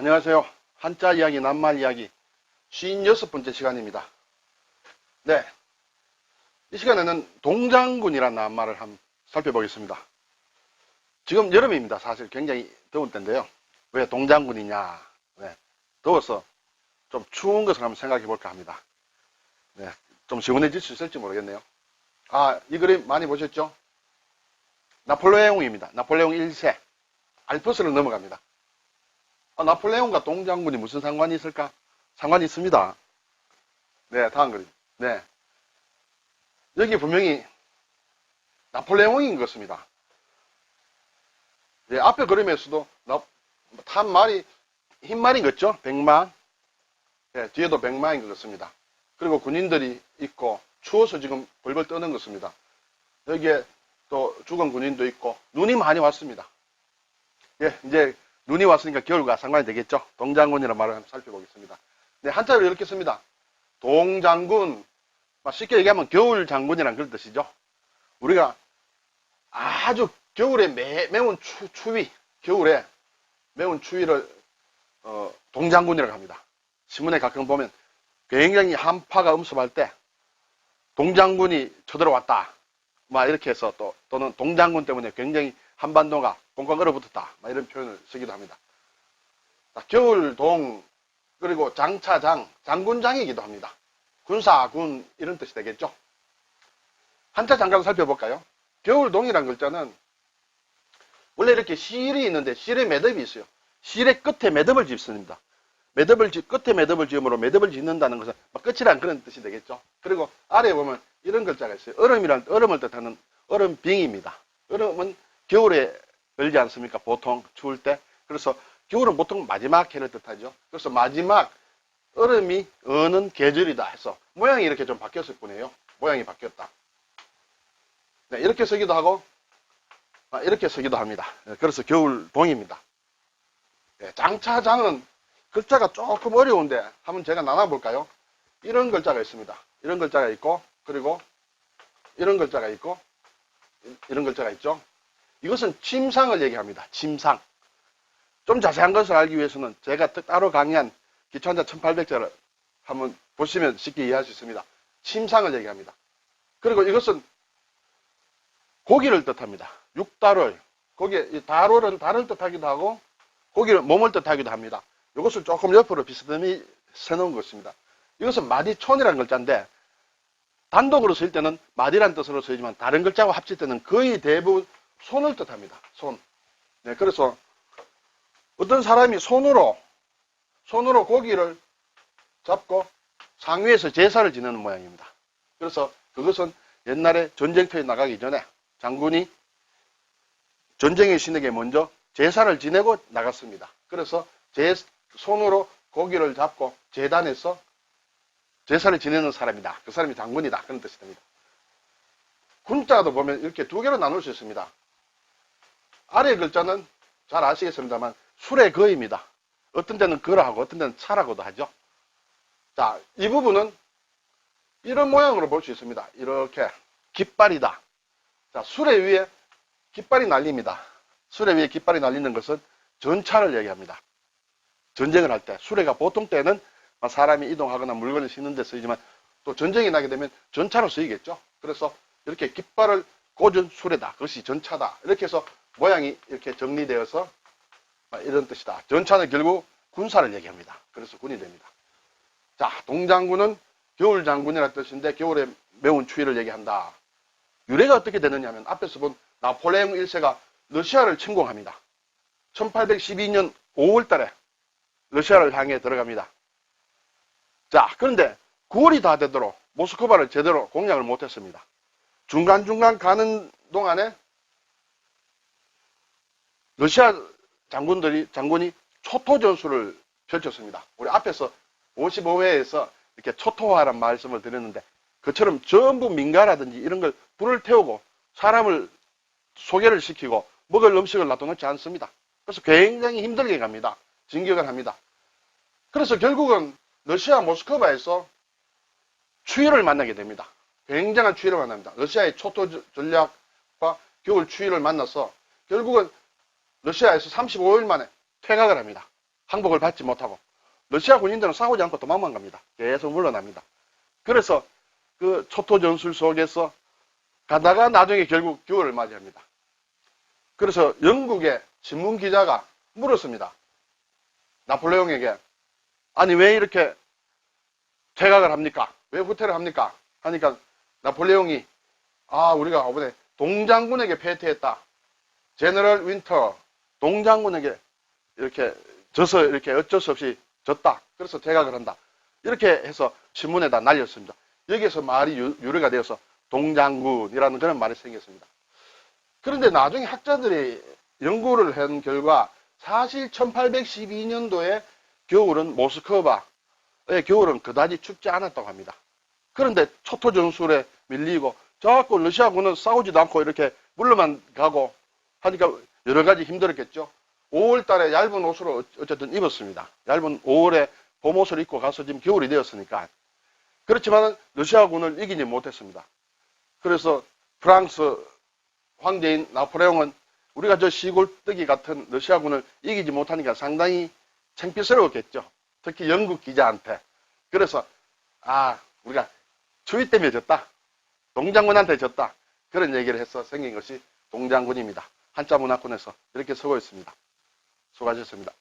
안녕하세요. 한자 이야기, 낱말 이야기 56번째 시간입니다. 네, 이 시간에는 동장군이라는 낱말을 한번 살펴보겠습니다. 지금 여름입니다. 사실 굉장히 더운 때인데요. 왜 동장군이냐? 네, 더워서 좀 추운 것을 한번 생각해 볼까 합니다. 네, 좀 시원해질 수 있을지 모르겠네요. 이 그림 많이 보셨죠? 나폴레옹입니다. 나폴레옹 1세. 알프스를 넘어갑니다. 나폴레옹과 동장군이 무슨 상관이 있을까? 상관이 있습니다. 네, 다음 그림. 네. 여기 분명히 나폴레옹인 것 같습니다. 네, 앞에 그림에서도 탄 말이 흰 말인 것 같죠? 백마. 네, 뒤에도 백마인 것 같습니다. 그리고 군인들이 있고 추워서 지금 벌벌 떠는 것 같습니다. 여기에 또 죽은 군인도 있고 눈이 많이 왔습니다. 예, 이제 눈이 왔으니까 겨울과 상관이 되겠죠. 동장군이라는 말을 한번 살펴보겠습니다. 네, 한자로 이렇게 씁니다. 동장군, 쉽게 얘기하면 겨울 장군이란 그런 뜻이죠. 우리가 아주 겨울에 매운 추위, 겨울에 매운 추위를 동장군이라고 합니다. 신문에 가끔 보면 굉장히 한파가 음습할 때 동장군이 쳐들어왔다. 이렇게 해서 또는 동장군 때문에 굉장히 한반도가 꽁꽁 얼어붙었다. 이런 표현을 쓰기도 합니다. 겨울동, 그리고 장차장, 장군장이기도 합니다. 군사군, 이런 뜻이 되겠죠. 한자 잠깐 살펴볼까요? 겨울동이라는 글자는 원래 이렇게 실이 있는데 실에 매듭이 있어요. 실의 끝에 매듭을 짓습니다. 끝에 매듭을 지음으로 매듭을 짓는다는 것은 끝이란 그런 뜻이 되겠죠. 그리고 아래에 보면 이런 글자가 있어요. 얼음을 뜻하는 얼음빙입니다. 얼음은 겨울에 열지 않습니까? 보통 추울 때. 그래서 겨울은 보통 마지막 해를 뜻하죠. 그래서 마지막 얼음이 어는 계절이다 해서 모양이 이렇게 좀 바뀌었을 뿐이에요. 모양이 바뀌었다. 네, 이렇게 쓰기도 하고 이렇게 쓰기도 합니다. 그래서 겨울동입니다. 네, 장차장은 글자가 조금 어려운데 한번 제가 나눠볼까요? 이런 글자가 있습니다. 이런 글자가 있고, 그리고 이런 글자가 있고, 이런 글자가 있죠. 이것은 침상을 얘기합니다. 침상. 좀 자세한 것을 알기 위해서는 제가 따로 강의한 기초한자 1800자를 한번 보시면 쉽게 이해할 수 있습니다. 침상을 얘기합니다. 그리고 이것은 고기를 뜻합니다. 육달을. 거기에 달월은 달을 뜻하기도 하고 고기를 몸을 뜻하기도 합니다. 이것을 조금 옆으로 비스듬히 세놓은 것입니다. 이것은 마디촌이라는 글자인데 단독으로 쓸 때는 마디란 뜻으로 쓰이지만 다른 글자와 합칠 때는 거의 대부분 손을 뜻합니다. 손. 네, 그래서 어떤 사람이 손으로 고기를 잡고 상위에서 제사를 지내는 모양입니다. 그래서 그것은 옛날에 전쟁터에 나가기 전에 장군이 전쟁의 신에게 먼저 제사를 지내고 나갔습니다. 그래서 손으로 고기를 잡고 제단에서 제사를 지내는 사람이다. 그 사람이 장군이다. 그런 뜻이 됩니다. 군자도 보면 이렇게 두 개로 나눌 수 있습니다. 아래 글자는 잘 아시겠습니다만 술의 거입니다. 어떤 때는 거라고 어떤 때는 차라고도 하죠. 자, 이 부분은 이런 모양으로 볼 수 있습니다. 이렇게 깃발이다. 자, 수레 위에 깃발이 날립니다. 수레 위에 깃발이 날리는 것은 전차를 얘기합니다. 전쟁을 할 때 수레가 보통 때는 사람이 이동하거나 물건을 싣는 데 쓰이지만 또 전쟁이 나게 되면 전차로 쓰이겠죠. 그래서 이렇게 깃발을 꽂은 수레다. 그것이 전차다. 이렇게 해서 모양이 이렇게 정리되어서 이런 뜻이다. 전차는 결국 군사를 얘기합니다. 그래서 군이 됩니다. 자, 동장군은 겨울 장군이라는 뜻인데 겨울에 매운 추위를 얘기한다. 유래가 어떻게 되느냐 하면 앞에서 본 나폴레옹 1세가 러시아를 침공합니다. 1812년 5월 달에 러시아를 향해 들어갑니다. 자, 그런데 9월이 다 되도록 모스크바를 제대로 공략을 못했습니다. 중간중간 가는 동안에 러시아 장군이 초토 전술을 펼쳤습니다. 우리 앞에서 55회에서 이렇게 초토화란 말씀을 드렸는데 그처럼 전부 민가라든지 이런 걸 불을 태우고 사람을 소개를 시키고 먹을 음식을 놔둬놓지 않습니다. 그래서 굉장히 힘들게 갑니다. 진격을 합니다. 그래서 결국은 러시아 모스크바에서 추위를 만나게 됩니다. 굉장한 추위를 만납니다. 러시아의 초토 전략과 겨울 추위를 만나서 결국은 러시아에서 35일 만에 퇴각을 합니다. 항복을 받지 못하고 러시아 군인들은 싸우지 않고 도망만 갑니다. 계속 물러납니다. 그래서 그 초토 전술 속에서 가다가 나중에 결국 겨울을 맞이합니다. 그래서 영국의 신문 기자가 물었습니다. 나폴레옹에게 아니 왜 이렇게 퇴각을 합니까? 왜 후퇴를 합니까? 하니까 나폴레옹이 우리가 이번에 동장군에게 패퇴했다. 제너럴 윈터 동장군에게 이렇게 져서 이렇게 어쩔 수 없이 졌다. 그래서 퇴각을 한다. 이렇게 해서 신문에다 날렸습니다. 여기에서 말이 유래가 되어서 동장군이라는 그런 말이 생겼습니다. 그런데 나중에 학자들이 연구를 한 결과 사실 1812년도에 겨울은 모스크바의 겨울은 그다지 춥지 않았다고 합니다. 그런데 초토 전술에 밀리고 자꾸 러시아군은 싸우지도 않고 이렇게 물러만 가고 하니까 여러 가지 힘들었겠죠. 5월 달에 얇은 옷을 어쨌든 입었습니다. 얇은 5월에 봄옷을 입고 가서 지금 겨울이 되었으니까. 그렇지만 러시아군을 이기지 못했습니다. 그래서 프랑스 황제인 나폴레옹은 우리가 저 시골뜨기 같은 러시아군을 이기지 못하니까 상당히 창피스러웠겠죠. 특히 영국 기자한테. 그래서 우리가 추위 때문에 졌다. 동장군한테 졌다. 그런 얘기를 해서 생긴 것이 동장군입니다. 한자 문화권에서 이렇게 쓰고 있습니다. 수고하셨습니다.